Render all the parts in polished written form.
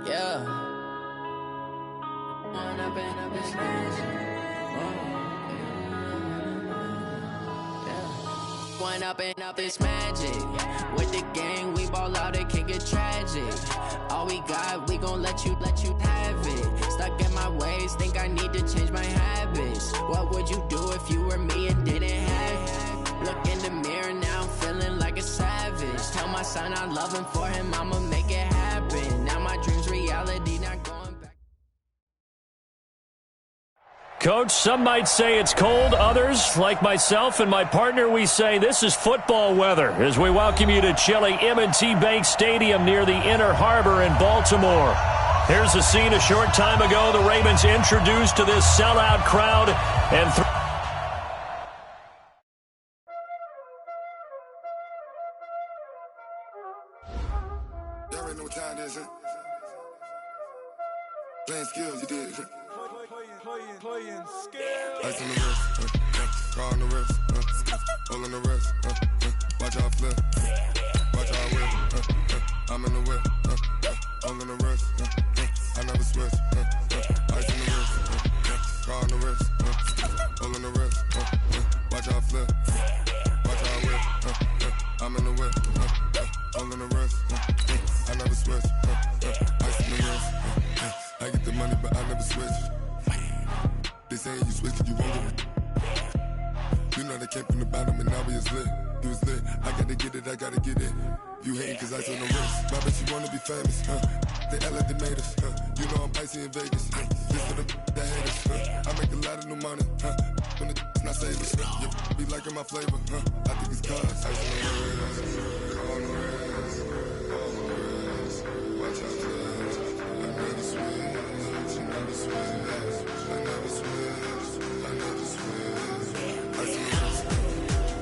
Yeah. One up and up is magic. One up and up is magic. With the gang, we ball out, it can get tragic. All we got, we gon' let you have it. Stuck in my ways, think I need to change my habits. What would you do if you were me and didn't have it? Look in the mirror now, I'm feeling like a savage. Tell my son I love him, for him I'ma make it happen. Now my dream's reality, not going back. Coach, some might say it's cold. Others, like myself and my partner, we say this is football weather as we welcome you to chilly M&T Bank Stadium near the Inner Harbor in Baltimore. Here's the scene a short time ago. The Ravens introduced to this sellout crowd and Y'all already know what time it is, huh? Playing skills, you did. Playing skills. Ice on the wrist, car on the wrist, hole on the wrist, watch out flip, watch out whip, I'm in the whip, hole on the wrist, I never switch, ice on the wrist, car on the wrist, hole on the wrist, watch out flip, watch out whip, I'm in the whip, hole on the wrist, I never switch, ice on the wrist, I get the money but I never switch. They saying you switch 'cause you won't get it. You know they came from the bottom and now we is lit. You was lit, I gotta get it, I gotta get it. You hating 'cause ice on the wrist. My bitch, you wanna be famous, They act like they made us, You know I'm icy in Vegas, This for the that hate us, I make a lot of new money, When the not save us, You be liking my flavor, I think it's cause ice on the wrist, on the wrist, on the wrist. Watch out, cuz I never switch, you never switch. I never switch, I never switch. Ice on the wrist,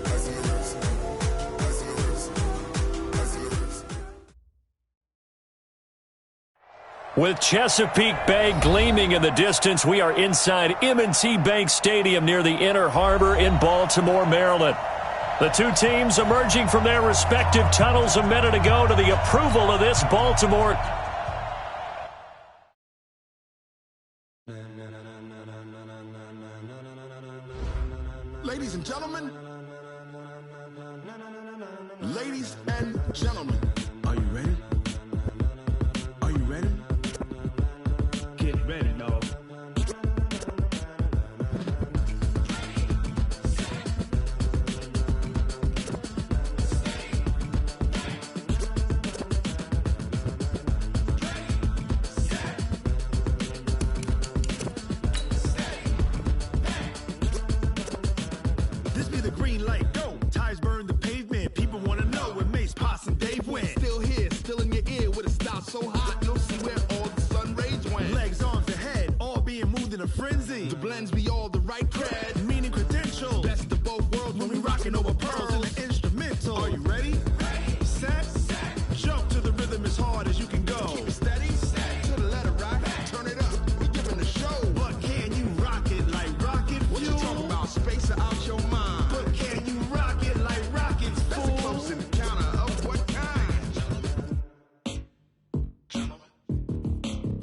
ice on the wrist, ice on the wrist, ice on the wrist. with Chesapeake Bay gleaming in the distance, we are inside M&T Bank Stadium near the Inner Harbor in Baltimore, Maryland. The two teams emerging from their respective tunnels a minute ago to the approval of this Baltimore. Ladies and gentlemen, ladies and gentlemen, are you ready? Are you ready? Get ready, dog. This be the green light, go. Tires burn the pavement. People want to know where Mace, Potts, and Dave went. Still here, still in your ear with a style so hot, you'll see where all the sun rays went. Legs, arms, and head, all being moved in a frenzy. The blends be all the right cred, meaning credentials. Best of both worlds when we rocking over pearls in the instrumental. Are you ready? Ready. Set. Jump to the rhythm as hard as you can go. Keep it steady. To the letter right. Turn it up. We giving the show. But can you rock it like rocket fuel? What you talking about? Space out your mind. But can you rock it like rockets, fool? That's a close encounter of what kind?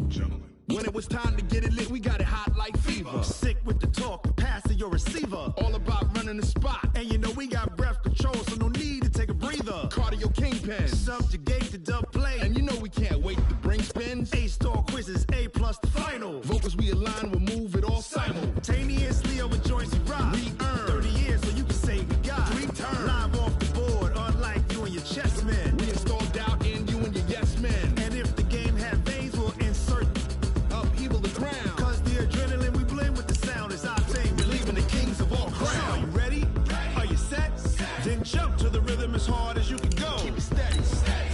Gentlemen. When it was time to get it lit, we got it hot like fever. Sick with the talk, pass to your receiver. All about running the spot. And you know we got breath control, so no need to take a breather. Cardio kingpin. Subjugate the dub play. And you know we can't wait to bring spins. A-star quizzes, A+ the final. Vocals we align, we'll move it all simultaneously over joints we rock. We earn 30 years so you can say we got 3 turns. Live off the board, unlike you and your chess men. We install doubt in you and your yes men. And if the game had veins, we'll insert upheaval the ground. Cause the adrenaline we blend with the sound is our thing. Relieving the kings of all crowns. Are you ready? Are you set? Then jump to the rhythm as hard as you can go. Keep it steady.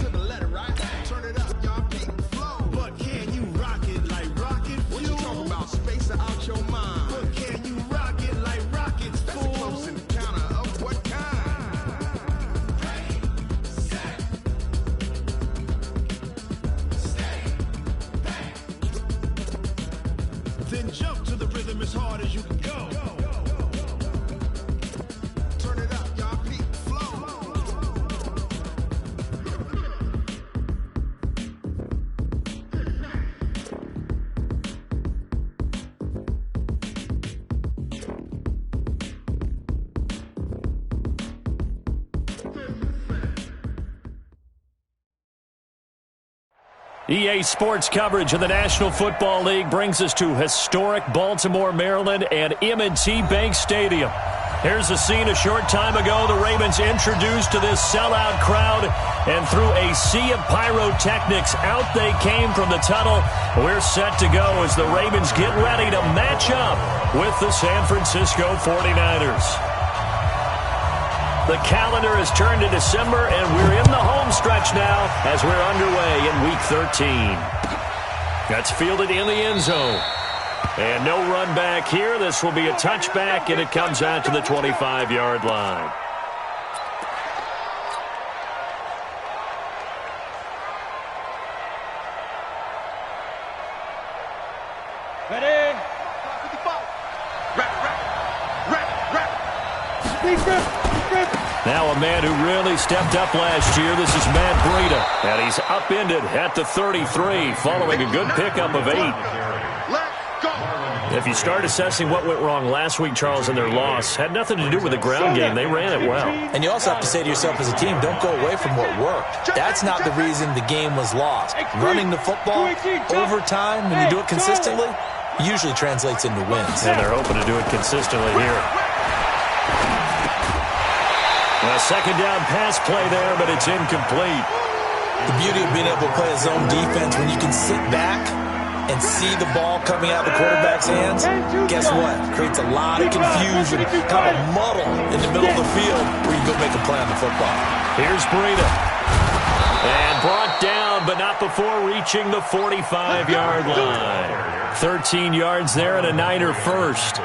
To the letter, right? Turn it up, y'all keep it flow. But can you rock it like rocket fuel? What you talking about? Space out your mind. But can you rock it like rockets, fool? That's a close encounter of what kind? Ready, set, steady, back. Then jump to the rhythm as hard as you can go. Turn it up, y'all keep it flow. EA Sports coverage of the National Football League brings us to historic Baltimore, Maryland, and M&T Bank Stadium. Here's a scene a short time ago. The Ravens introduced to this sellout crowd, and through a sea of pyrotechnics, out they came from the tunnel. We're set to go as the Ravens get ready to match up with the San Francisco 49ers. The calendar has turned to December, and we're in the home stretch now as we're underway in Week 13. That's fielded in the end zone. And no run back here. This will be a touchback, and it comes out to the 25-yard line. Ready? Now a man who really stepped up last year. This is Matt Breida, and he's upended at the 33 following a good pickup of 8. If you start assessing what went wrong last week, Charles, in their loss, had nothing to do with the ground game. They ran it well. And you also have to say to yourself as a team, don't go away from what worked. That's not the reason the game was lost. Running the football over time, when you do it consistently, usually translates into wins. And they're hoping to do it consistently here. A second down pass play there, but it's incomplete. The beauty of being able to play a zone defense when you can sit back and see the ball coming out of the quarterback's hands, guess what? Creates a lot of confusion, kind of muddle in the middle of the field where you go make a play on the football. Here's Breida. And brought down, but not before reaching the 45-yard line. 13 yards there and a Niner first.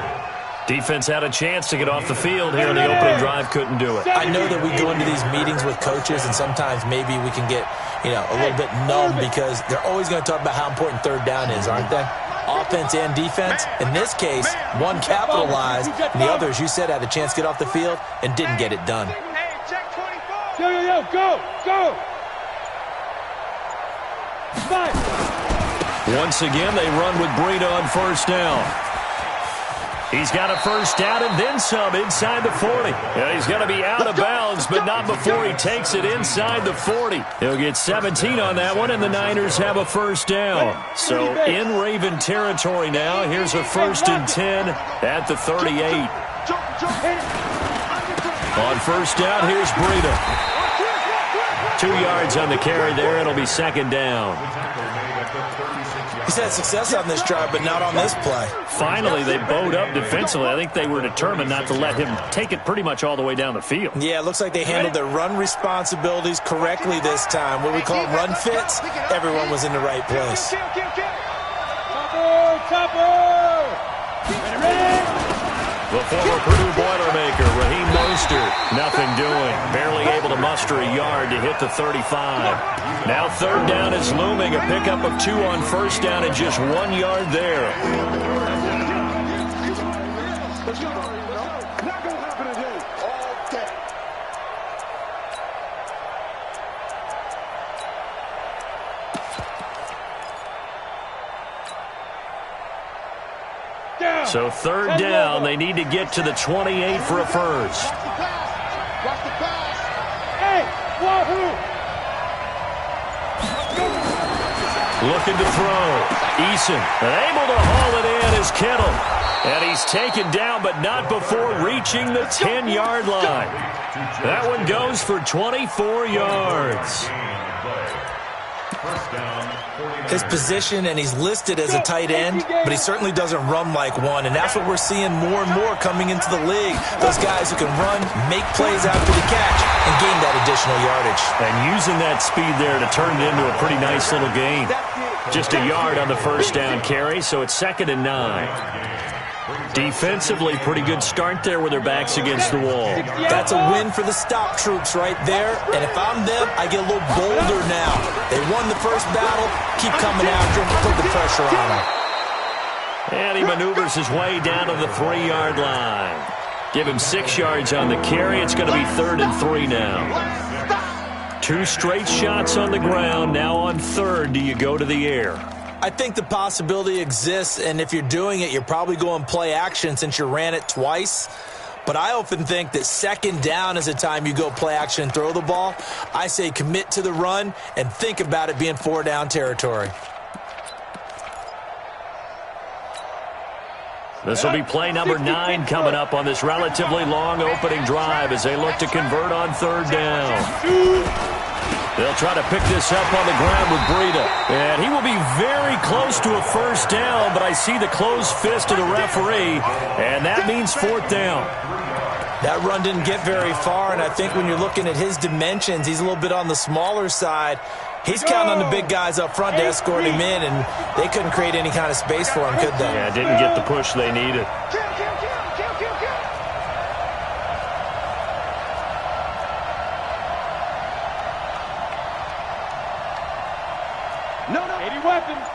Defense had a chance to get off the field here in the opening drive, couldn't do it. I know that we go into these meetings with coaches, and sometimes maybe we can get, a little bit numb because they're always going to talk about how important third down is, aren't they? Offense and defense. In this case, one capitalized, and the other, as you said, had a chance to get off the field and didn't get it done. Go! Once again, they run with Breida on first down. He's got a first down and then some inside the 40. Yeah, he's going to be out of bounds, but not before he takes it inside the 40. He'll get 17 on that one, and the Niners have a first down. So in Raven territory now. Here's a 1st and 10 at the 38. On first down, here's Breida. 2 yards on the carry there. It'll be second down. He's had success on this drive, but not on this play. Finally, they bowed up defensively. I think they were determined not to let him take it pretty much all the way down the field. Yeah, it looks like they handled their run responsibilities correctly this time. What we call run fits, everyone was in the right place. The former Purdue Boilermaker, Raheem Mostert, nothing doing. Barely able to muster a yard to hit the 35. Now third down is looming. A pickup of 2 on first down and just 1 yard there. So third down, they need to get to the 28 for a first. Looking to throw. Eason, able to haul it in is Kittle. And he's taken down, but not before reaching the 10-yard line. That one goes for 24 yards. His position, and he's listed as a tight end, but he certainly doesn't run like one, and that's what we're seeing more and more coming into the league. Those guys who can run, make plays after the catch, and gain that additional yardage. And using that speed there to turn it into a pretty nice little gain. Just a yard on the first down carry, so it's 2nd and 9. Defensively, pretty good start there with their backs against the wall. That's a win for the stop troops right there. And if I'm them, I get a little bolder now. They won the first battle. Keep coming after him. Put the pressure on him. And he maneuvers his way down to the 3-yard line. Give him 6 yards on the carry. It's going to be 3rd and 3 now. 2 straight shots on the ground. Now on 3rd, do you go to the air? I think the possibility exists, and if you're doing it, you're probably going play action since you ran it twice. but I often think that second down is the time you go play action and throw the ball. I say commit to the run and think about it being 4-down territory. This will be play number 9 coming up on this relatively long opening drive as they look to convert on third down. They'll try to pick this up on the ground with Breida. And he will be very close to a first down, but I see the closed fist of the referee, and that means fourth down. That run didn't get very far, and I think when you're looking at his dimensions, he's a little bit on the smaller side. He's counting on the big guys up front to escort him in, and they couldn't create any kind of space for him, could they? Yeah, didn't get the push they needed. No, 80 weapons.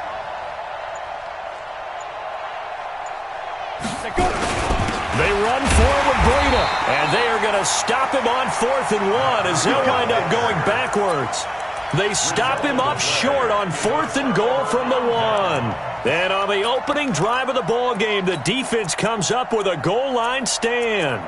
They run forward with Breida, and they are going to stop him on 4th and 1 as they'll wind up going backwards. They stop him up short on 4th and goal from the 1. And on the opening drive of the ball game, the defense comes up with a goal line stand.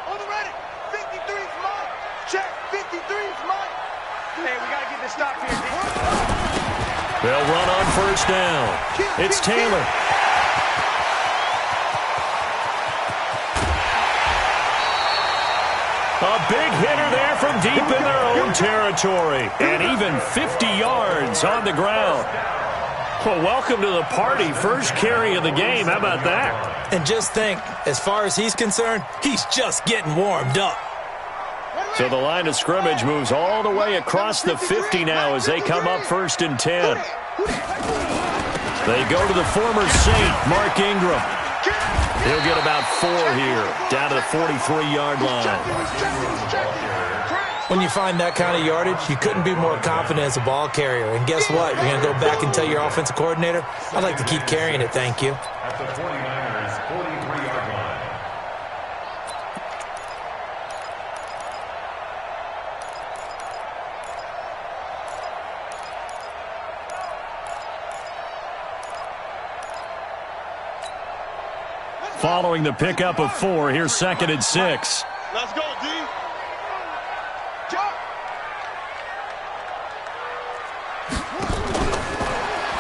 On the ready. 53's mine. Check. 53's mine. Hey, we got to get this stop here, D. They'll run on first down. It's Taylor. A big hitter there from deep in their own territory. And even 50 yards on the ground. Well, welcome to the party. First carry of the game. How about that? And just think, as far as he's concerned, he's just getting warmed up. So the line of scrimmage moves all the way across the 50 now as they come up 1st and 10. They go to the former Saint, Mark Ingram. He'll get about 4 here, down to the 43-yard line. When you find that kind of yardage, you couldn't be more confident as a ball carrier. And guess what? You're going to go back and tell your offensive coordinator, I'd like to keep carrying it, thank you. At the 49ers' 43-yard line. Following the pickup of 4, here's 2nd and 6. Let's go, D.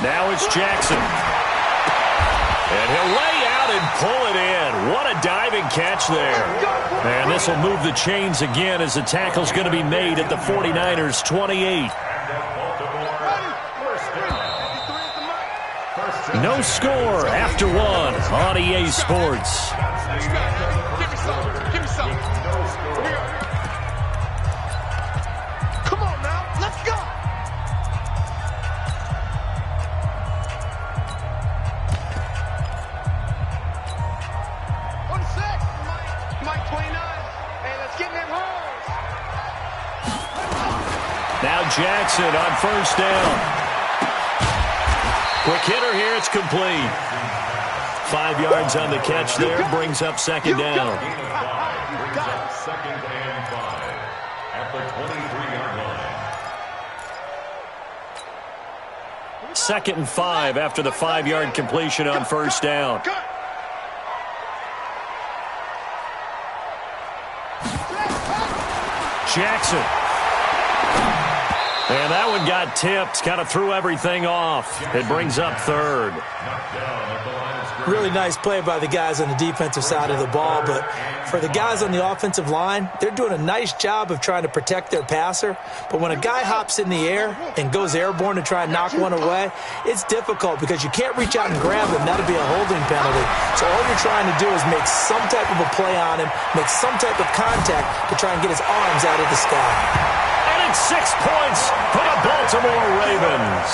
Now it's Jackson. And he'll lay out and pull it in. What a diving catch there. And this will move the chains again as the tackle's going to be made at the 49ers' 28. No score after 1 on EA Sports. Give me some. Come on now. Let's go. On 6. Mike 29. Hey, let's get them holes. Now Jackson on first down. Quick hitter here, it's complete. 5 yards on the catch there, brings up 2nd down. Brings up 2nd and 5 at the 23-yard line. 2nd and 5 after the 5-yard completion on first down. Jackson. And that one got tipped, kind of threw everything off. It brings up 3rd. Really nice play by the guys on the defensive side of the ball, but for the guys on the offensive line, they're doing a nice job of trying to protect their passer. But when a guy hops in the air and goes airborne to try and knock one away, it's difficult because you can't reach out and grab him. That'll be a holding penalty. So all you're trying to do is make some type of a play on him, make some type of contact to try and get his arms out of the sky. 6 points for the Baltimore Ravens.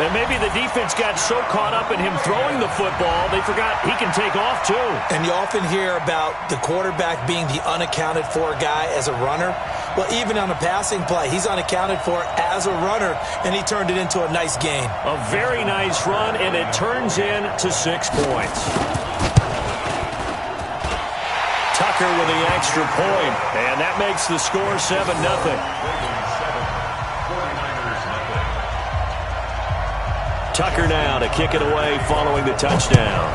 And maybe the defense got so caught up in him throwing the football, they forgot he can take off too. And you often hear about the quarterback being the unaccounted for guy as a runner. Well, even on a passing play, he's unaccounted for as a runner, and he turned it into a nice gain. A very nice run, and it turns into 6 points. Tucker with the extra point, and that makes the score 7-0. Tucker now to kick it away following the touchdown.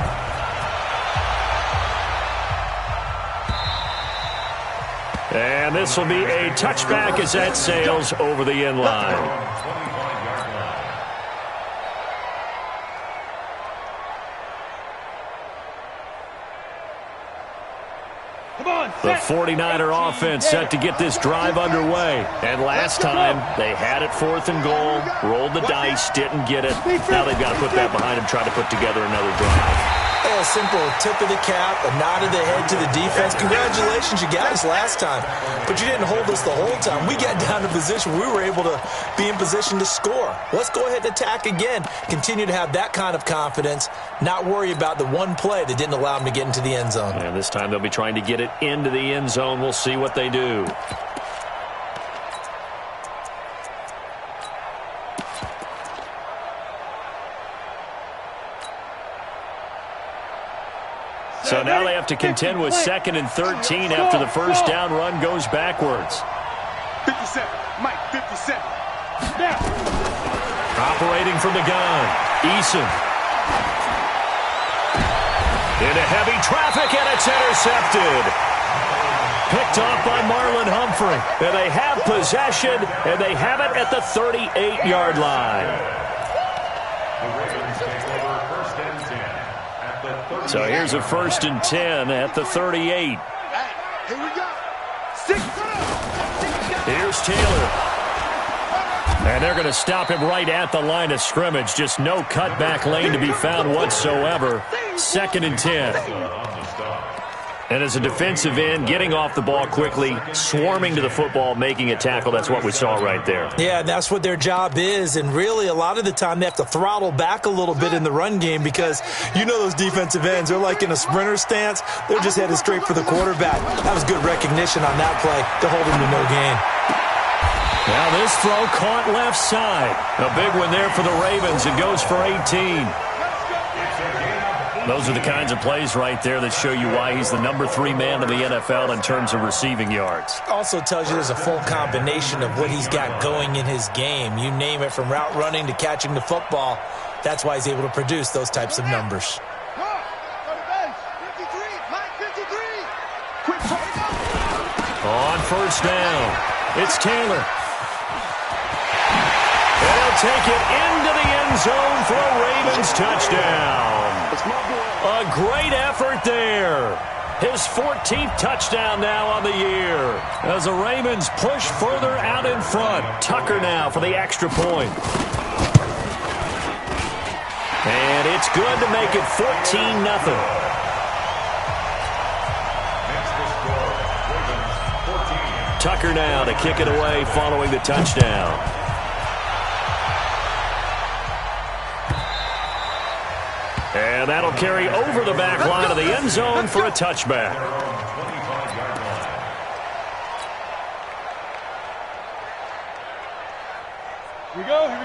And this will be a touchback as that sails over the end line. The 49er offense set to get this drive underway. And last time, they had it 4th and goal, rolled the dice, didn't get it. Now they've got to put that behind them, try to put together another drive. A simple tip of the cap, a nod of the head to the defense. Congratulations, you got us last time. But you didn't hold us the whole time. We got down to position. We were able to be in position to score. Let's go ahead and attack again. Continue to have that kind of confidence. Not worry about the one play that didn't allow them to get into the end zone. And this time they'll be trying to get it into the end zone. We'll see what they do. So now they have to contend with 2nd and 13 after the first down run goes backwards. 57, Mike, 57. Now. Operating from the gun, Eason. Into heavy traffic, and it's intercepted. Picked off by Marlon Humphrey. And they have possession, and they have it at the 38-yard line. So here's a 1st and 10 at the 38. Here we go. 6. Here's Taylor. And they're going to stop him right at the line of scrimmage. Just no cutback lane to be found whatsoever. 2nd and 10. And as a defensive end, getting off the ball quickly, swarming to the football, making a tackle, that's what we saw right there. Yeah, that's what their job is. And really, a lot of the time, they have to throttle back a little bit in the run game because you know those defensive ends, they're like in a sprinter stance. They're just headed straight for the quarterback. That was good recognition on that play to hold him to no gain. Now this throw caught left side. A big one there for the Ravens. It goes for 18. Those are the kinds of plays right there that show you why he's the number 3 man in the NFL in terms of receiving yards. Also tells you there's a full combination of what he's got going in his game. You name it, from route running to catching the football. That's why he's able to produce those types of numbers. On first down, it's Taylor. And he'll take it into the end zone for a Ravens touchdown. A great effort there. His 14th touchdown now on the year. As the Ravens push further out in front. Tucker now for the extra point. And it's good to make it 14-0. Tucker now to kick it away following the touchdown. And that'll carry over the back line of the end zone for a touchback.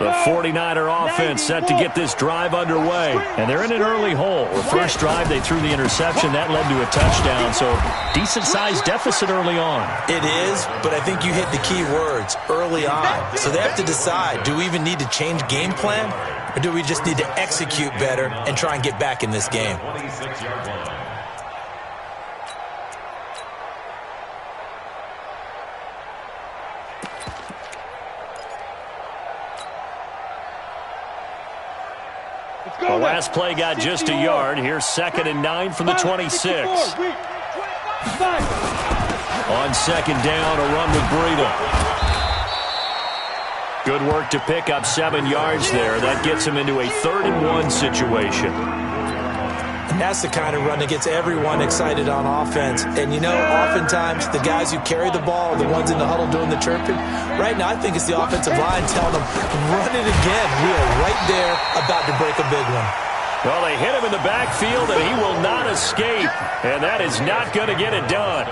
The 49er offense set to get this drive underway. And they're in an early hole. The first drive, they threw the interception. That led to a touchdown. So decent-sized deficit early on. It is, but I think you hit the key words, early on. So they have to decide, do we even need to change game plan? Or do we just need to execute better and try and get back in this game? The last play got just a yard. Here's 2nd and 9 from the 26. On 2nd down, a run with Breida. Good work to pick up 7 yards there. That gets him into a 3rd and 1 situation. And that's the kind of run that gets everyone excited on offense. And, you know, oftentimes the guys who carry the ball are the ones in the huddle doing the chirping. Right now, I think it's the offensive line telling them, run it again. We are right there about to break a big one. Well, they hit him in the backfield, and he will not escape. And that is not going to get it done.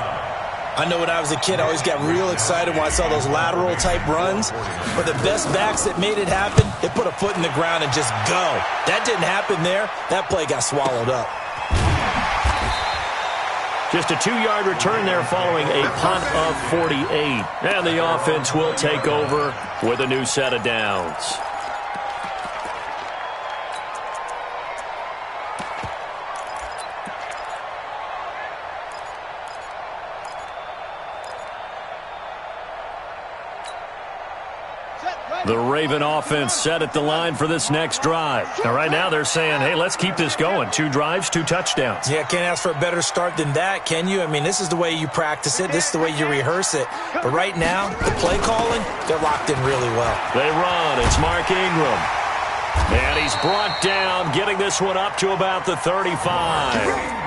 I know when I was a kid, I always got real excited when I saw those lateral-type runs. But the best backs that made it happen, they put a foot in the ground and just go. That didn't happen there. That play got swallowed up. Just a 2-yard return there following a punt of 48. And the offense will take over with a new set of downs. The Raven offense set at the line for this next drive. Now, right now they're saying, hey, let's keep this going. 2 drives, 2 touchdowns. Yeah, can't ask for a better start than that, can you? I mean, this is the way you practice it. This is the way you rehearse it. But right now, the play calling, they're locked in really well. They run. It's Mark Ingram. And he's brought down, getting this one up to about the 35.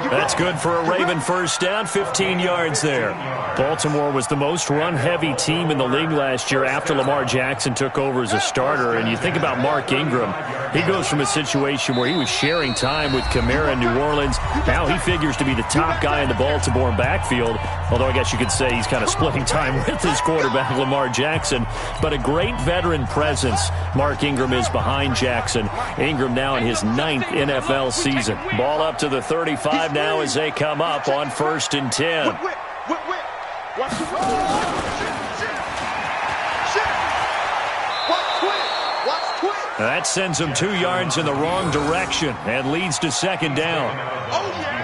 That's good for a Raven first down, 15 yards there. Baltimore was the most run-heavy team in the league last year after Lamar Jackson took over as a starter. And you think about Mark Ingram, he goes from a situation where he was sharing time with Kamara in New Orleans. Now he figures to be the top guy in the Baltimore backfield, although I guess you could say he's kind of splitting time with his quarterback, Lamar Jackson. But a great veteran presence Mark Ingram is behind Jackson. Ingram now in his 9th NFL season. Ball up to the 35 now as they come up on 1st and 10. That sends him 2 yards in the wrong direction and leads to 2nd down. Oh, yeah.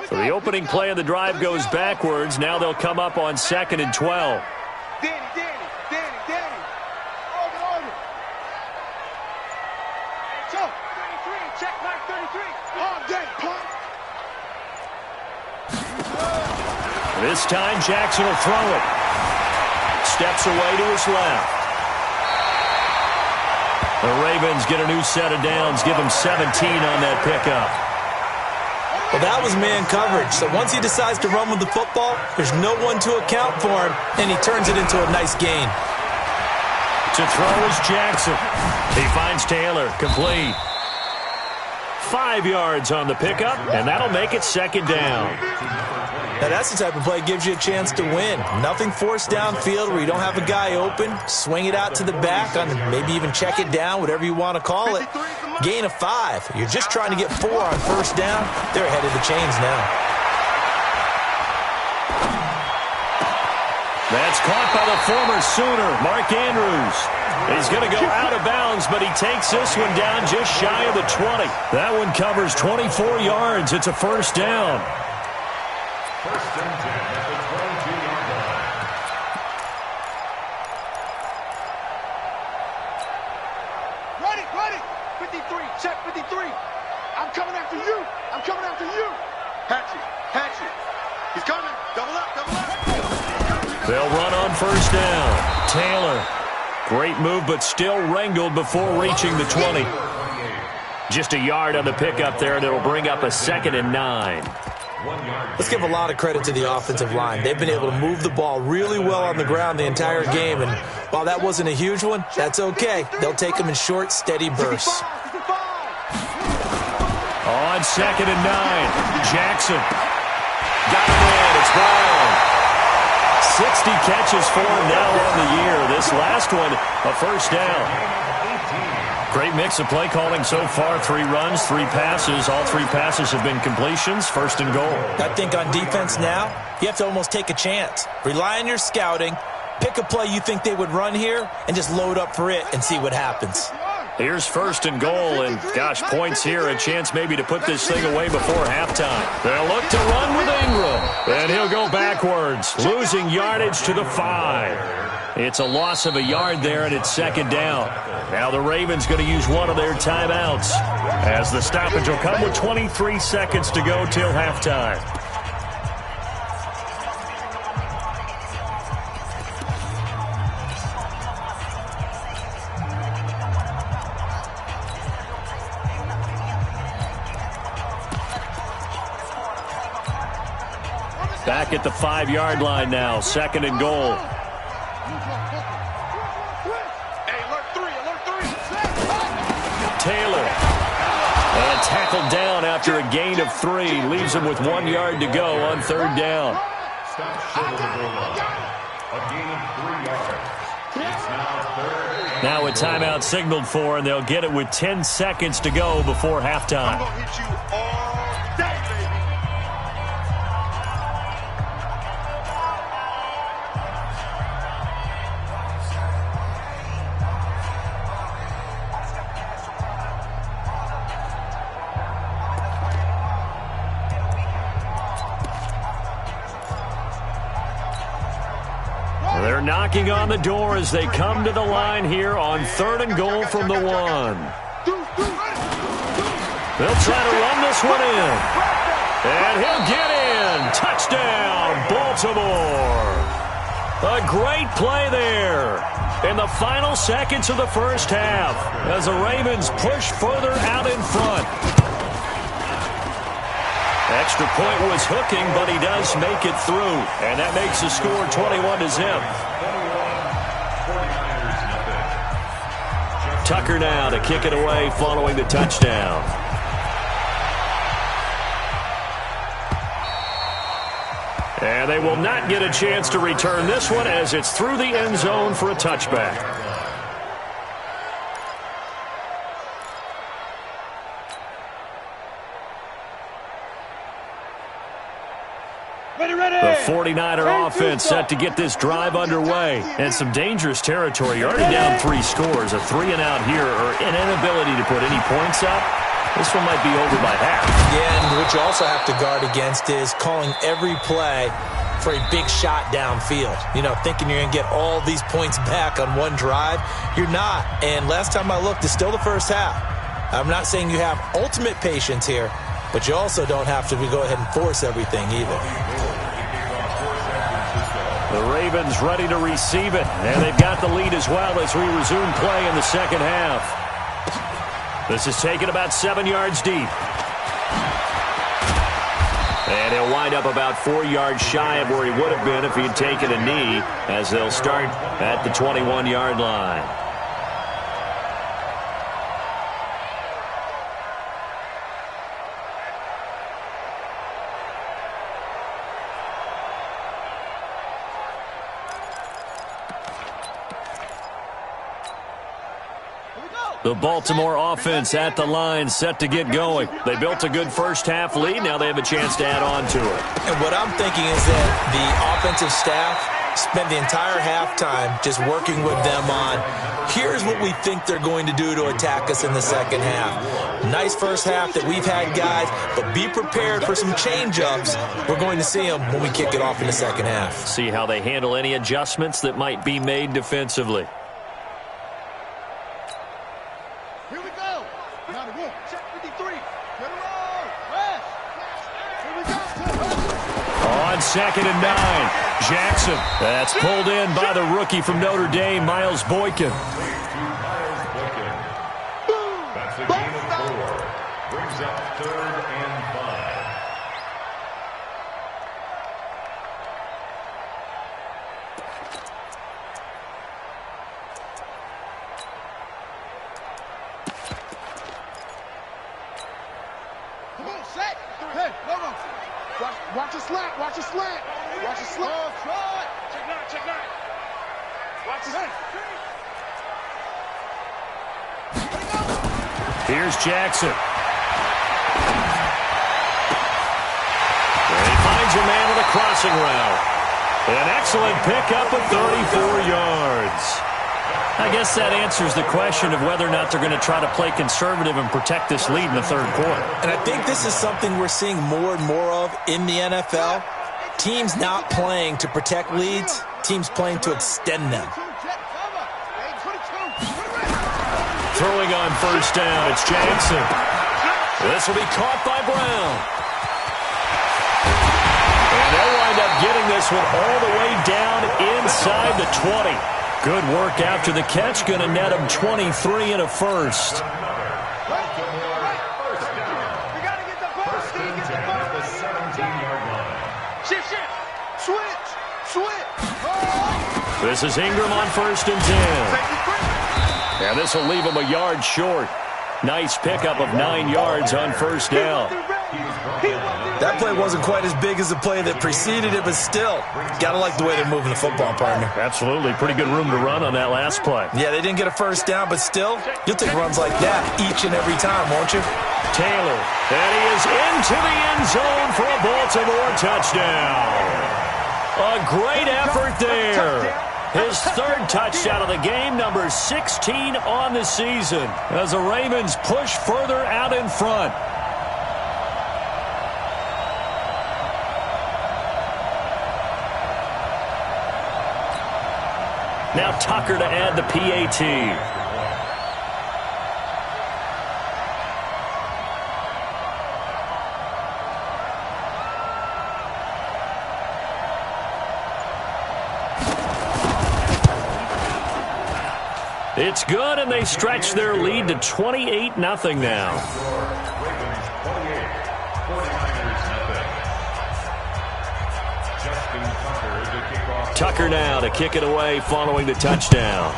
So the opening play of the drive goes backwards. Now they'll come up on 2nd and 12. Danny. Over. So, 33, check mark 33. On deck, punt. This time Jackson will throw it. Steps away to his left. The Ravens get a new set of downs, give him 17 on that pickup. Well, that was man coverage. So once he decides to run with the football, there's no one to account for him, and he turns it into a nice gain. To throw is Jackson. He finds Taylor, complete. 5 yards on the pickup, and that'll make it 2nd down. Now, that's the type of play that gives you a chance to win. Nothing forced downfield where you don't have a guy open. Swing it out to the back, on maybe even check it down, whatever you want to call it. Gain of 5. You're just trying to get 4 on 1st down. They're ahead of the chains now. That's caught by the former Sooner, Mark Andrews. He's going to go out of bounds, but he takes this one down just shy of the 20. That one covers 24 yards. It's a 1st down. 1st and 10 at the 22-yard line. Ready. 53, check 53. I'm coming after you. Hatchet. He's coming. Double up. They'll run on 1st down. Taylor. Great move, but still wrangled before reaching the 20. Just a yard on the pickup there, and it'll bring up a 2nd and 9. Let's give a lot of credit to the offensive line. They've been able to move the ball really well on the ground the entire game, and while that wasn't a huge one, that's okay. They'll take them in short, steady bursts. On 2nd and 9, Jackson. Got it in. It's Brown. 60 catches for him now on the year. This last one, a 1st down. Great mix of play calling so far. 3 runs, 3 passes. All 3 passes have been completions. 1st and goal. I think on defense now, you have to almost take a chance. Rely on your scouting. Pick a play you think they would run here and just load up for it and see what happens. Here's 1st and goal, and gosh, points here, a chance maybe to put this thing away before halftime. They'll look to run with Ingram, and he'll go backwards, losing yardage to the 5. It's a loss of a yard there, and it's 2nd down. Now the Ravens going to use one of their timeouts, as the stoppage will come with 23 seconds to go till halftime. Back at the 5-yard line now, 2nd and goal. Taylor. And tackled down after a gain of 3. Leaves him with 1 yard to go on 3rd down. Stop short of the goal line. A gain of 3 yards. It's now 3rd. Now a timeout signaled for, and they'll get it with 10 seconds to go before halftime. I'm gonna hit you all day, baby. They're knocking on the door as they come to the line here on 3rd and goal from the 1. They'll try to run this one in. And he'll get in. Touchdown, Baltimore. A great play there in the final seconds of the first half as the Ravens push further out in front. Extra point was hooking, but he does make it through. And that makes the score 21-0. Tucker now to kick it away following the touchdown. And they will not get a chance to return this one as it's through the end zone for a touchback. The 49er offense set to get this drive underway. And some dangerous territory. You're already down 3 scores. A 3-and-out here or an inability to put any points up. This one might be over by half. Yeah, and what you also have to guard against is calling every play for a big shot downfield. You know, thinking you're going to get all these points back on one drive. You're not. And last time I looked, it's still the first half. I'm not saying you have ultimate patience here, but you also don't have to go ahead and force everything either. The Ravens ready to receive it, and they've got the lead as well as we resume play in the second half. This is taken about 7 yards deep. And he'll wind up about 4 yards shy of where he would have been if he'd taken a knee, as they'll start at the 21-yard line. The Baltimore offense at the line, set to get going. They built a good first-half lead. Now they have a chance to add on to it. And what I'm thinking is that the offensive staff spent the entire halftime just working with them on, here's what we think they're going to do to attack us in the second half. Nice first half that we've had, guys, but be prepared for some change-ups. We're going to see them when we kick it off in the second half. See how they handle any adjustments that might be made defensively. On 2nd and 9, Jackson. That's pulled in by the rookie from Notre Dame, Miles Boykin. That's a gain of 4. Brings up 3rd and 5. Come on, set. Hey, no. Watch a slant. Watch a slant. Watch a slant. Oh, try. Check nine. Watch a slant. Here's Jackson. And he finds a man on the crossing route. An excellent pickup of 34 yards. I guess that answers the question of whether or not they're going to try to play conservative and protect this lead in the third quarter. And I think this is something we're seeing more and more of in the NFL. Teams not playing to protect leads, teams playing to extend them. Throwing on first down, it's Jackson. This will be caught by Brown. And they'll wind up getting this one all the way down inside the 20. Good work after the catch, going to net him 23 and a first. This is Ingram on 1st and 10. And this will leave him a yard short. Nice pickup of 9 yards on first down. That play wasn't quite as big as the play that preceded it, but still, got to like the way they're moving the football, partner. Absolutely. Pretty good room to run on that last play. Yeah, they didn't get a first down, but still, you'll take runs like that each and every time, won't you? Taylor, and he is into the end zone for a Baltimore touchdown. A great effort there. His third touchdown of the game, number 16 on the season, as the Ravens push further out in front. Now Tucker to add the PAT. It's good, and they stretch their lead to 28-0 now. Tucker now to kick it away following the touchdown.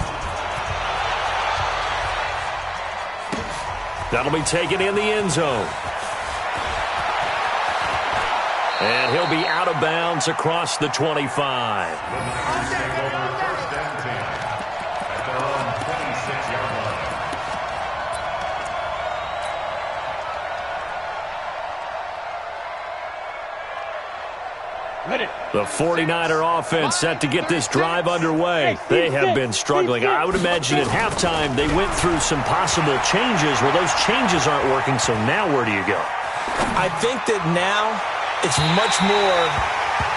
That'll be taken in the end zone. And he'll be out of bounds across the 25. The 49er offense set to get this drive underway. They have been struggling. I would imagine at halftime they went through some possible changes. Well, those changes aren't working, so now where do you go? I think that now it's much more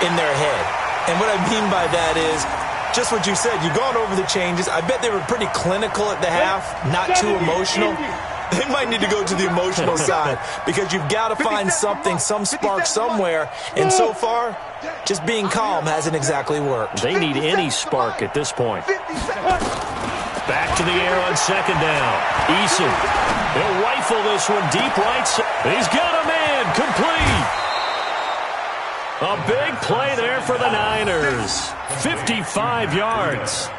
in their head. And what I mean by that is just what you said. You've gone over the changes. I bet they were pretty clinical at the half, not too emotional. They might need to go to the emotional side because you've got to find something, some spark somewhere. And so far, just being calm hasn't exactly worked. They need any spark at this point. Back to the air on second down. Eason. He'll rifle this one deep right. He's got a man. Complete. A big play there for the Niners. 55 yards.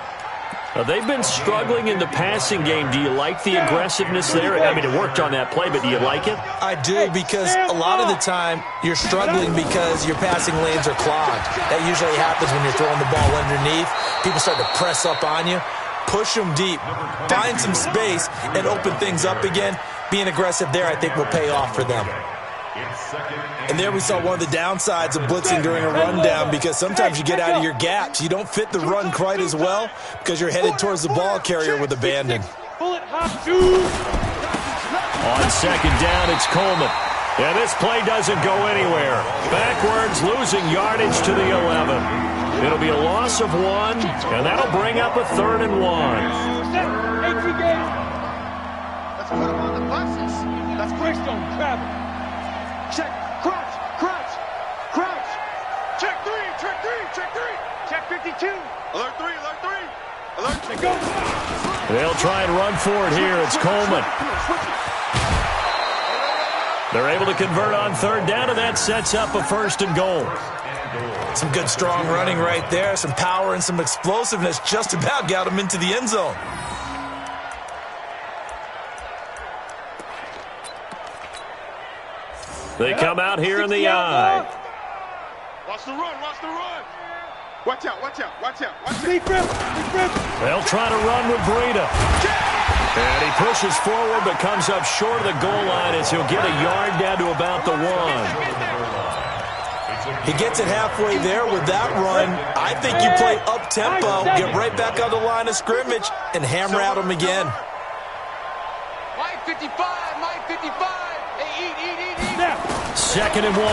They've been struggling in the passing game. Do you like the aggressiveness there? I mean, it worked on that play, but do you like it? I do, because a lot of the time you're struggling because your passing lanes are clogged. That usually happens when you're throwing the ball underneath. People start to press up on you. Push them deep. Find some space and open things up again. Being aggressive there, I think, will pay off for them. And there we saw one of the downsides of blitzing during a rundown, because sometimes you get out of your gaps. You don't fit the run quite as well because you're headed towards the ball carrier with abandon. On second down, it's Coleman. And this play doesn't go anywhere. Backwards, losing yardage to the 11. It'll be a loss of 1, and that'll bring up a 3rd and 1. Let's put him on the buses. That's quick stone travel. Check, crouch, crouch, crouch. Check 3, check 3, check 3. Check 52. Alert 3, alert 3. Alert 3. Go. They'll try and run for it here. It's Coleman. They're able to convert on 3rd down, and that sets up a 1st and goal. Some good strong running right there. Some power and some explosiveness just about got him into the end zone. They come out here in the I. Watch the run, watch the run. Watch out, watch out, watch out, watch out. They'll try to run with Breida. And he pushes forward but comes up short of the goal line as he'll get a yard down to about the 1. He gets it halfway there with that run. I think you play up-tempo, get right back on the line of scrimmage, and hammer at him again. Mike 55, Mike 55. Hey, eat. 2nd and 1.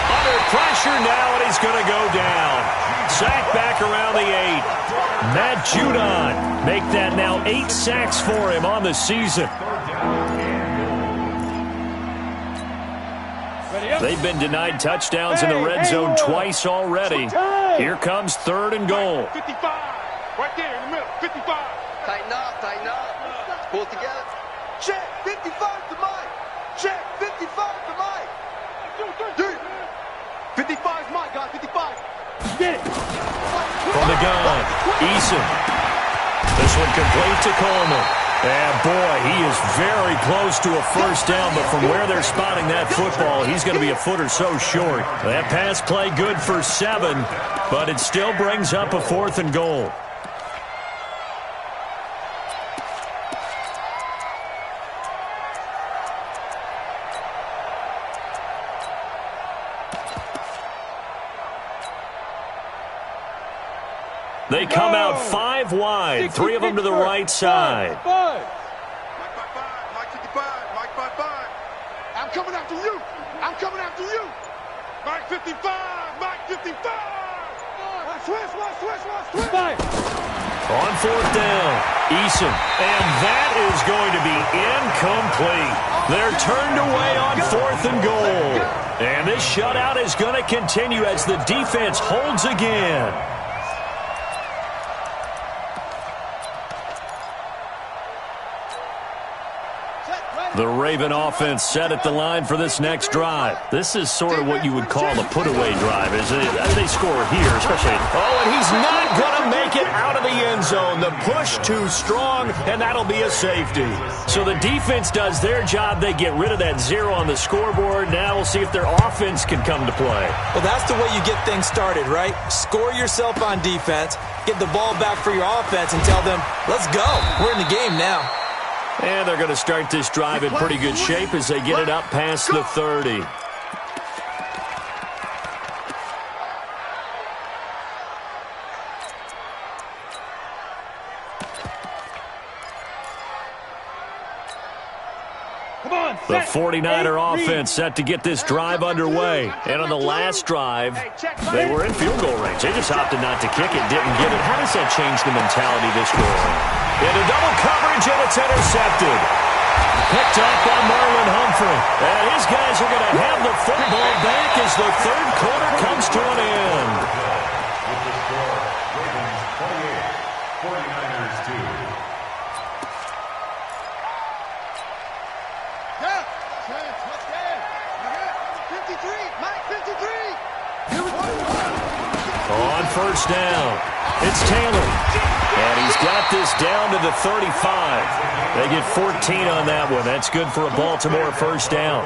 Under pressure now, and he's going to go down. Sack back around the 8. Matt Judon make that now 8 sacks for him on the season. They've been denied touchdowns in the red zone twice already. Here comes 3rd and goal. 55. Right there in the middle. 55. Tighten up, tighten up. Pull it together. Check. 55 to Mike. Check. 55 to Mike. 55 is Mike, guys. 55. From the gun, Eason. This one complete to Coleman. And boy, he is very close to a first down, but from where they're spotting that football, he's going to be a foot or so short. That pass play good for 7, but it still brings up a 4th and goal. They come out 5 wide, 3 of them to the right side. Mike 55, Mike 55. I'm coming after you. I'm coming after you. Mike 55, Mike 55. Switch. On 4th down, Eason. And that is going to be incomplete. They're turned away on 4th and goal. And this shutout is going to continue as the defense holds again. The Raven offense set at the line for this next drive. This is sort of what you would call a put-away drive, isn't it? They score here, especially. Oh, and he's not going to make it out of the end zone. The push too strong, and that'll be a safety. So the defense does their job. They get rid of that 0 on the scoreboard. Now we'll see if their offense can come to play. Well, that's the way you get things started, right? Score yourself on defense, get the ball back for your offense, and tell them, let's go. We're in the game now. And they're going to start this drive in pretty good shape as they get it up past the 30. The 49er offense set to get this drive underway. And on the last drive, they were in field goal range. They just opted not to kick it, didn't get it. How does that change the mentality this goal? Into double coverage, and it's intercepted. Picked up by Marlon Humphrey. And his guys are going to have the football back as the 3rd quarter comes to an end. With the score, Ravens 28, 49ers 2. On 1st down, it's Taylor. And he's got this down to the 35. They get 14 on that one. That's good for a Baltimore 1st down.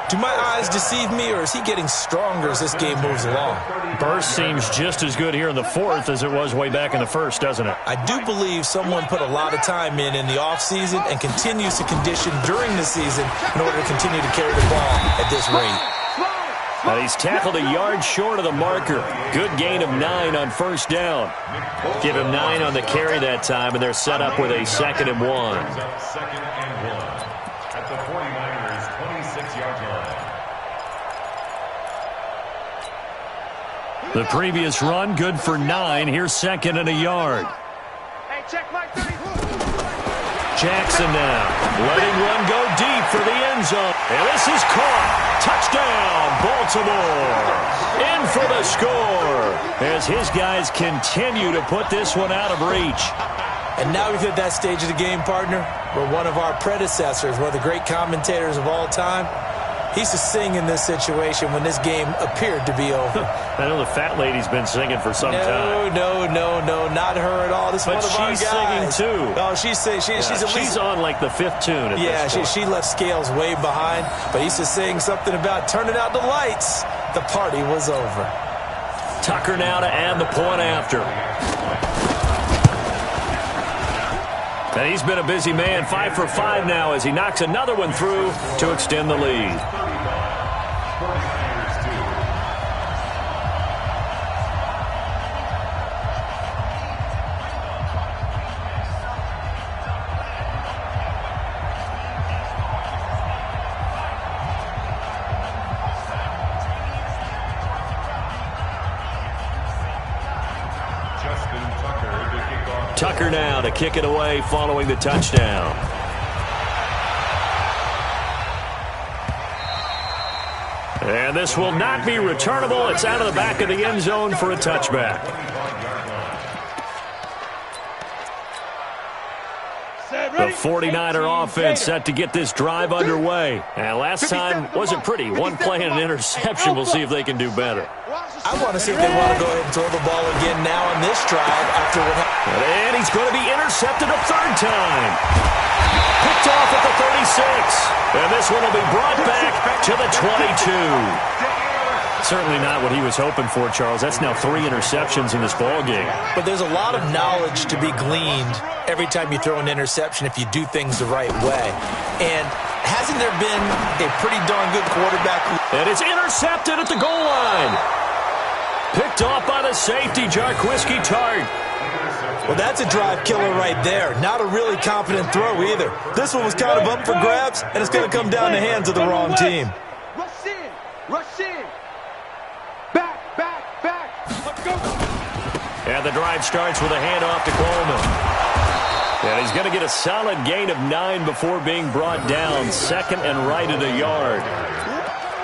Do my eyes deceive me, or is he getting stronger as this game moves along? Burst seems just as good here in the 4th as it was way back in the 1st, doesn't it? I do believe someone put a lot of time in the offseason and continues to condition during the season in order to continue to carry the ball at this rate. And he's tackled a yard short of the marker. Good gain of 9 on 1st down. Give him 9 on the carry that time, and they're set up with a 2nd and 1. 2nd and 1 at the 49ers 26-yard line. The previous run, good for 9. Here's 2nd and a yard. Hey, check Mike 30. Jackson now, letting one go deep for the end zone. And this is caught. Touchdown, Baltimore. In for the score as his guys continue to put this one out of reach. And now we've hit that stage of the game, partner, where one of our predecessors, one of the great commentators of all time, he used to sing in this situation when this game appeared to be over. I know the fat lady's been singing for some time. No, not her at all. This is one of our guys. But she's singing too. Oh, she's on like the 5th tune at this point. She left Scales way behind, but he used to sing something about turning out the lights. The party was over. Tucker now to add the point after. And he's been a busy man, 5 for 5 now as he knocks another one through to extend the lead. Tucker now to kick it away following the touchdown. And this will not be returnable. It's out of the back of the end zone for a touchback. The 49er offense set to get this drive underway. And last time wasn't pretty. One play and an interception. We'll see if they can do better. I want to see if they want to go ahead and throw the ball again now on this drive after what happened. And he's going to be intercepted a third time. Picked off at the 36. And this one will be brought back to the 22. Certainly not what he was hoping for, Charles. That's now 3 interceptions in this ball game. But there's a lot of knowledge to be gleaned every time you throw an interception if you do things the right way. And hasn't there been a pretty darn good quarterback? And it's intercepted at the goal line. Picked off by the safety, Jarquiski Tart. Well, that's a drive killer right there. Not a really confident throw either. This one was kind of up for grabs, and it's going to come down the hands of the wrong team. Rush in. Rush in. Back. Let's go. And the drive starts with a handoff to Coleman. And he's going to get a solid gain of 9 before being brought down. Second and right at a yard.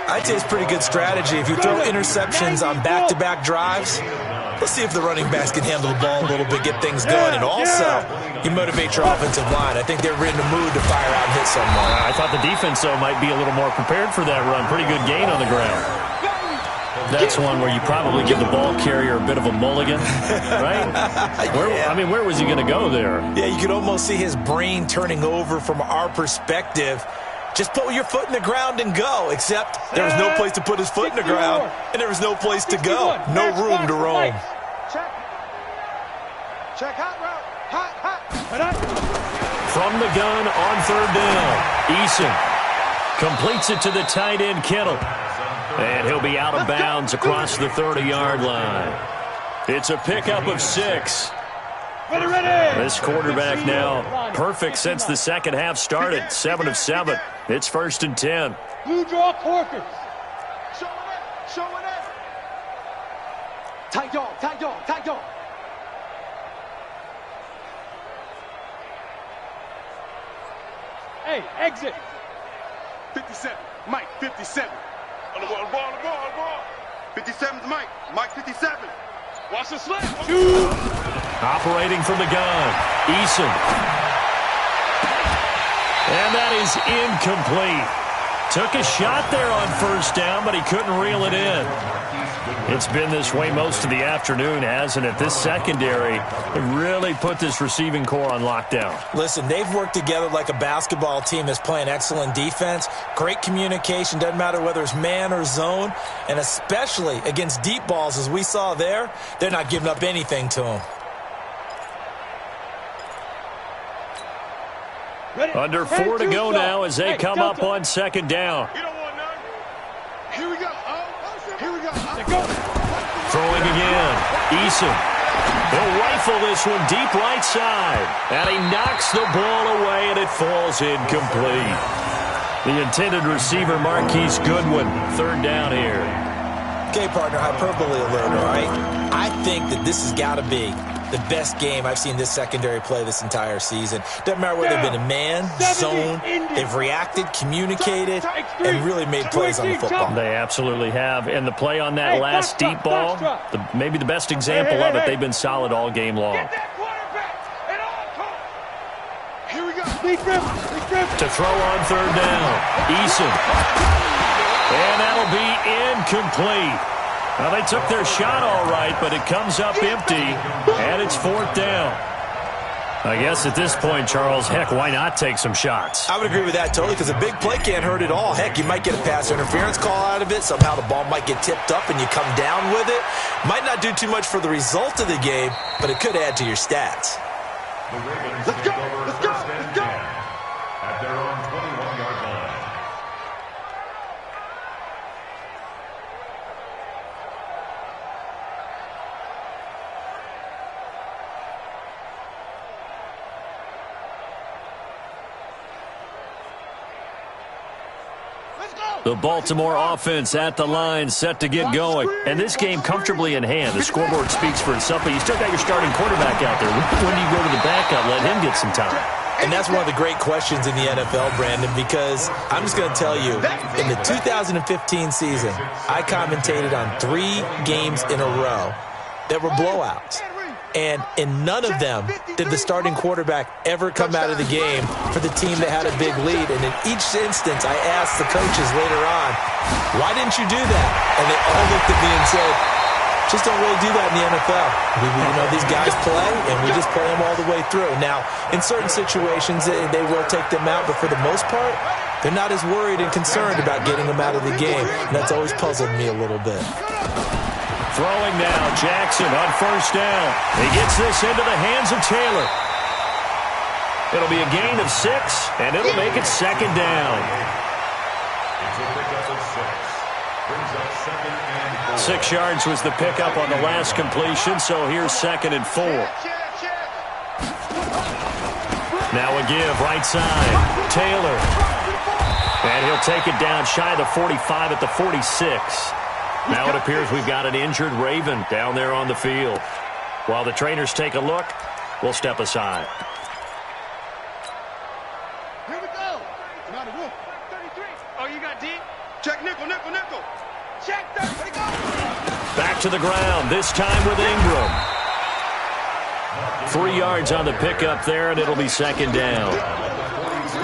I'd say it's pretty good strategy. If you throw interceptions on back-to-back drives, let's see if the running backs can handle the ball a little bit, get things going. And also, you motivate your offensive line. I think they're in the mood to fire out and hit someone. I thought the defense, though, might be a little more prepared for that run. Pretty good gain on the ground. That's one where you probably give the ball carrier a bit of a mulligan, right? Where was he going to go there? Yeah, you could almost see his brain turning over from our perspective. Just put your foot in the ground and go, except there was no place to put his foot in the ground, and there was no place to go. No room to roam. Check hot route. Hot. From the gun on third down, Eason completes it to the tight end, Kittle. And he'll be out of bounds across the 30-yard line. It's a pickup of 6. This quarterback now perfect since the second half started. 7 of 7. It's 1st and 10. Blue draw Corkers. Show it. Tight dog. Hey, exit. 57. Mike, 57. On the ball. 57's Mike. Mike, 57. Watch the slip. Operating from the gun, Eason. And that is incomplete. Took a shot there on first down, but he couldn't reel it in. It's been this way most of the afternoon, hasn't it? This secondary really put this receiving core on lockdown. Listen, they've worked together like a basketball team that's playing excellent defense. Great communication, doesn't matter whether it's man or zone. And especially against deep balls, as we saw there, they're not giving up anything to them. Under 4 to go now as they come up on second down. Here we go. Throwing again, Eason. He'll rifle this one deep right side. And he knocks the ball away, and it falls incomplete. The intended receiver, Marquise Goodwin, third down here. Okay, partner, hyperbole alert, all right? I think that this has got to be the best game I've seen this secondary play this entire season. Doesn't matter whether they've been in man, zone, they've reacted, communicated, and really made plays on the football. They absolutely have. And the play on that last deep ball, maybe the best example of it, they've been solid all game long. Here we go. To throw on third down, Eason. And that'll be incomplete. Well, they took their shot all right, but it comes up empty, and it's 4th down. I guess at this point, Charles, heck, why not take some shots? I would agree with that totally, because a big play can't hurt at all. Heck, you might get a pass interference call out of it. Somehow the ball might get tipped up and you come down with it. Might not do too much for the result of the game, but it could add to your stats. Let's go. At their own 21-yard line. The Baltimore offense at the line, set to get going. And this game comfortably in hand. The scoreboard speaks for itself, but you still got your starting quarterback out there. When do you go to the backup, let him get some time? And that's one of the great questions in the NFL, Brandon, because I'm just going to tell you, in the 2015 season, I commentated on 3 games in a row that were blowouts. And in none of them did the starting quarterback ever come out of the game for the team that had a big lead. And in each instance, I asked the coaches later on, why didn't you do that? And they all looked at me and said, just don't really do that in the NFL. These guys play, and we just play them all the way through. Now, in certain situations, they will take them out, but for the most part, they're not as worried and concerned about getting them out of the game. And that's always puzzled me a little bit. Throwing now, Jackson on first down. He gets this into the hands of Taylor. It'll be a gain of 6, and it'll make it second down. It's a pickup of 6. Brings up second and 4. 6 yards was the pickup on the last completion, so here's second and 4. Now a give, right side. Taylor. And he'll take it down shy of the 45 at the 46. Now it appears we've got an injured Raven down there on the field. While the trainers take a look, we'll step aside. Here we go. Not a wolf. 33. Oh, you got deep? Check nickel. Check 30. Go. Back to the ground, this time with Ingram. 3 yards on the pickup there, and it'll be second down.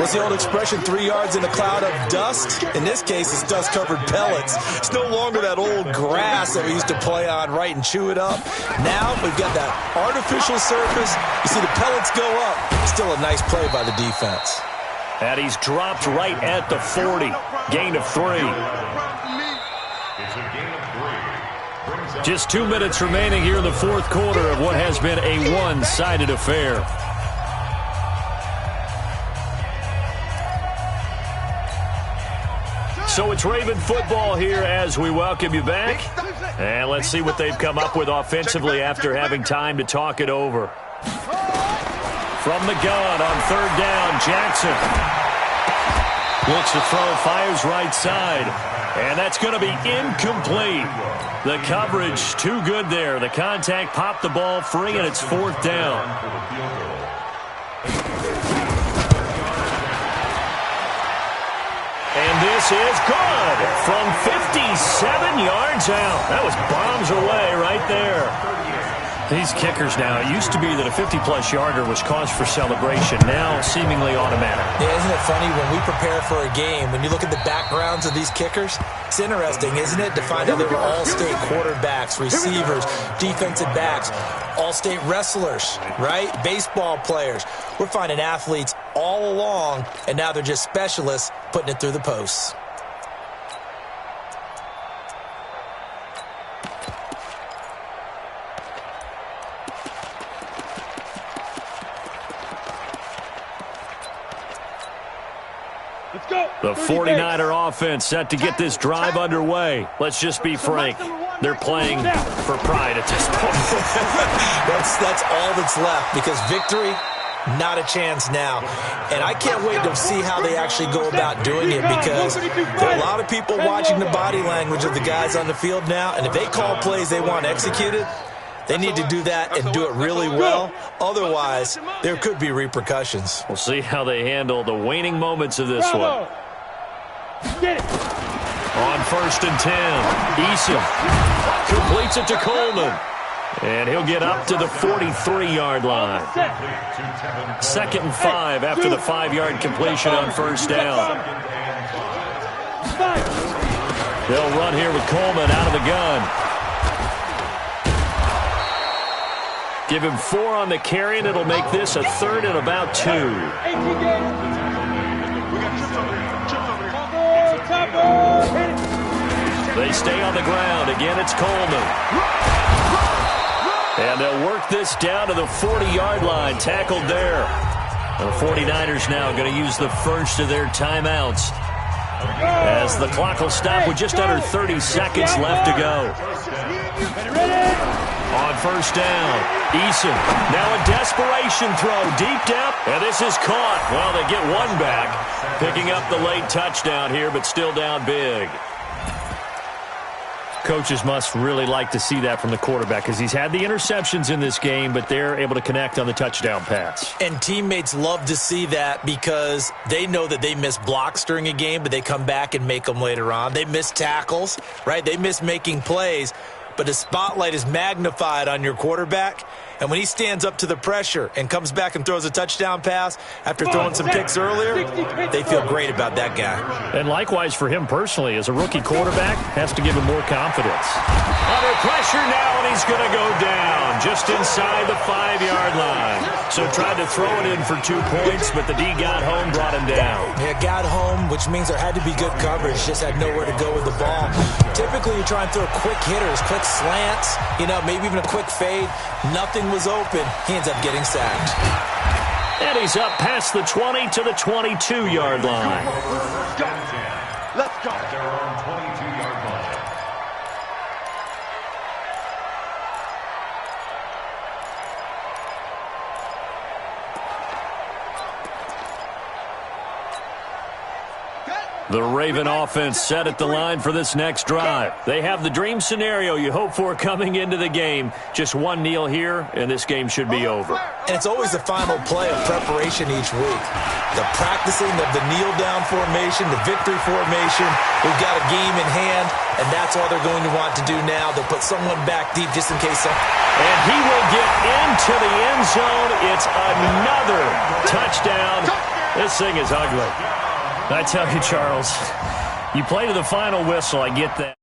What's the old expression, 3 yards in a cloud of dust? In this case, it's dust-covered pellets. It's no longer that old grass that we used to play on, right, and chew it up. Now we've got that artificial surface. You see the pellets go up. Still a nice play by the defense. And he's dropped right at the 40. Gain of 3. It's a gain of 3. Brings up Just 2 minutes remaining here in the fourth quarter of what has been a one-sided affair. So it's Raven football here as we welcome you back. And let's see what they've come up with offensively after having time to talk it over. From the gun on third down, Jackson. Looks to throw, fires right side. And that's going to be incomplete. The coverage too good there. The contact popped the ball free, and it's fourth down. And this is good from 57 yards out. That was bombs away right there. These kickers now, it used to be that a 50-plus yarder was cause for celebration. Now seemingly automatic. Yeah, isn't it funny when we prepare for a game, when you look at the backgrounds of these kickers, it's interesting, isn't it, to find out they were all-state quarterbacks, receivers, defensive backs, all-state wrestlers, right? Baseball players. We're finding athletes all along, and now they're just specialists putting it through the posts. The 49er offense set to get this drive underway. Let's just be frank. They're playing for pride at this point. That's all that's left, because victory, not a chance now. And I can't wait to see how they actually go about doing it, because there are a lot of people watching the body language of the guys on the field now, and if they call plays they want executed, they need to do that and do it really well. Otherwise, there could be repercussions. We'll see how they handle the waning moments of this one. Get it. On first and 10, Eason completes it to Coleman. And he'll get up to the 43-yard line. 2nd and 5 after the 5-yard completion on first down. They'll run here with Coleman out of the gun. Give him 4 on the carry, and it'll make this a 3rd and about 2. They stay on the ground. Again, it's Coleman. And they'll work this down to the 40-yard line. Tackled there. The 49ers now going to use the first of their timeouts, as the clock will stop with just under 30 seconds left to go. On first down, Eason. Now a desperation throw deep down, and this is caught. Well, they get one back, picking up the late touchdown here, but still down big. Coaches must really like to see that from the quarterback, because he's had the interceptions in this game, but they're able to connect on the touchdown pass. And teammates love to see that, because they know that they miss blocks during a game, but they come back and make them later on. They miss tackles, right? They miss making plays, but the spotlight is magnified on your quarterback, And when he stands up to the pressure and comes back and throws a touchdown pass after throwing some picks earlier, they feel great about that guy. And likewise for him personally, as a rookie quarterback, has to give him more confidence. Under pressure now, and he's going to go down just inside the 5-yard line. So tried to throw it in for 2 points, but the D got home, brought him down. Yeah, got home, which means there had to be good coverage. Just had nowhere to go with the ball. Typically, you try and throw quick hitters, quick slants, maybe even a quick fade. Nothing was open. He ends up getting sacked. And he's up past the 20 to the 22-yard line. Let's go. At their own 22-yard line. The Raven offense set at the line for this next drive. They have the dream scenario you hope for coming into the game. Just one kneel here, and this game should be over. And it's always the final play of preparation each week. The practicing of the kneel-down formation, the victory formation. We've got a game in hand, and that's all they're going to want to do now. They'll put someone back deep just in case. And he will get into the end zone. It's another touchdown. This thing is ugly. I tell you, Charles, you play to the final whistle. I get that.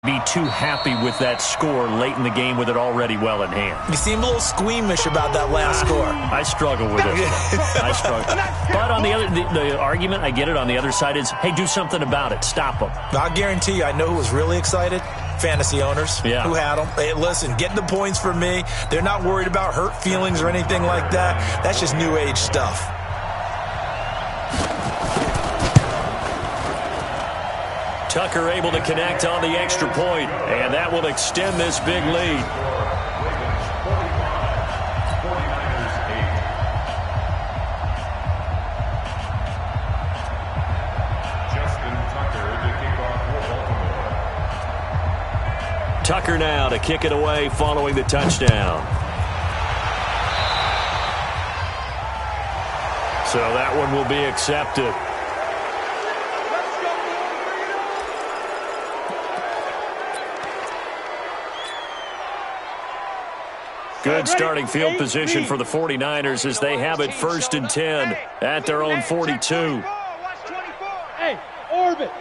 Be too happy with that score late in the game with it already well in hand. You seem a little squeamish about that last score. I struggle with it. I struggle. But on the argument, I get it, on the other side is, hey, do something about it. Stop them. I guarantee you, I know who was really excited. Fantasy owners who had them. Hey, listen, get the points for me. They're not worried about hurt feelings or anything like that. That's just new age stuff. Tucker able to connect on the extra point, and that will extend this big lead. Tucker now to kick it away following the touchdown. So that one will be accepted. Good starting field position for the 49ers as they have it 1st and 10 at their own 42. Hey, orbit.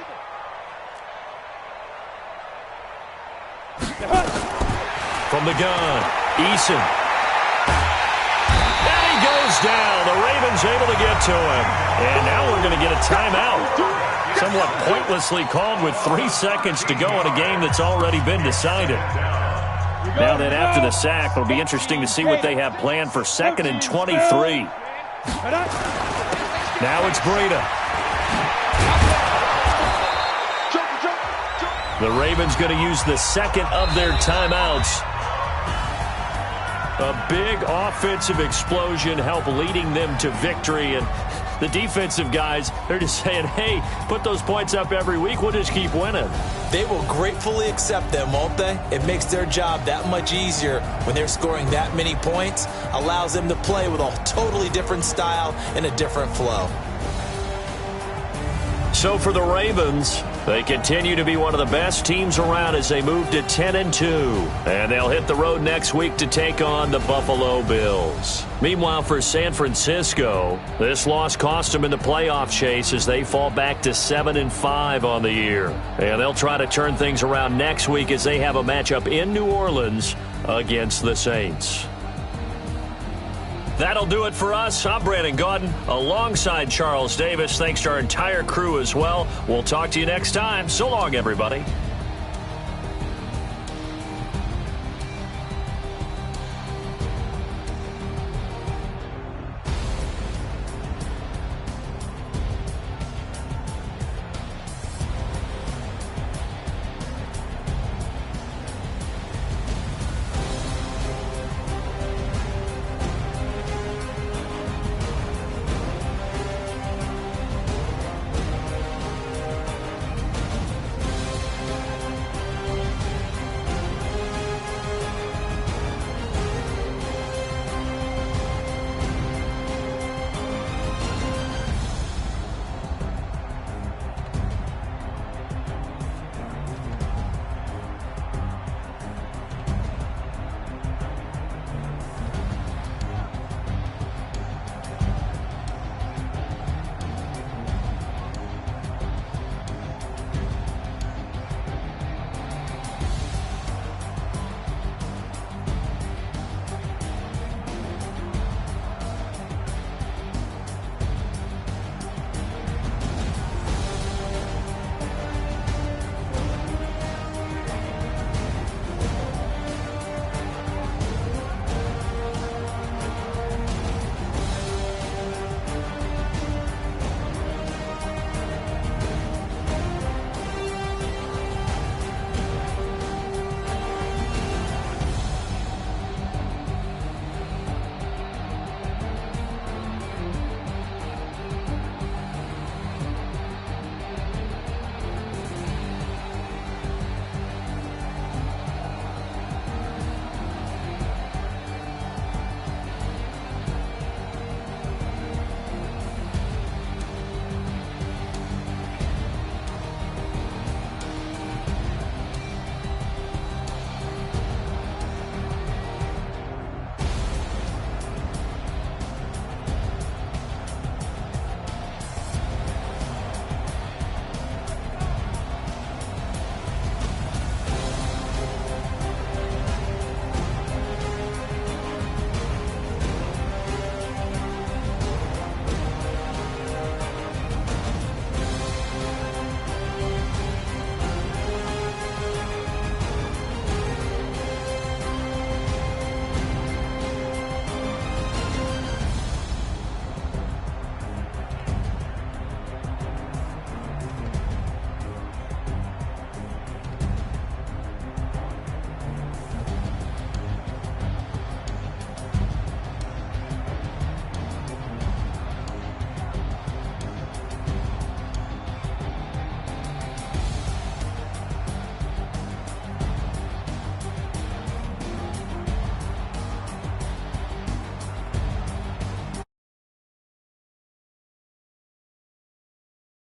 From the gun, Eason. And he goes down. The Ravens able to get to him. And now we're going to get a timeout. Somewhat pointlessly called with 3 seconds to go in a game that's already been decided. Now then, after the sack, it'll be interesting to see what they have planned for 2nd and 23. Now it's Breida. The Ravens going to use the second of their timeouts. A big offensive explosion help leading them to victory. And the defensive guys, they're just saying, hey, put those points up every week. We'll just keep winning. They will gratefully accept them, won't they? It makes their job that much easier when they're scoring that many points. Allows them to play with a totally different style and a different flow. So for the Ravens, they continue to be one of the best teams around as they move to 10-2. And they'll hit the road next week to take on the Buffalo Bills. Meanwhile, for San Francisco, this loss cost them in the playoff chase as they fall back to 7-5 on the year. And they'll try to turn things around next week as they have a matchup in New Orleans against the Saints. That'll do it for us. I'm Brandon Gaudin alongside Charles Davis. Thanks to our entire crew as well. We'll talk to you next time. So long, everybody.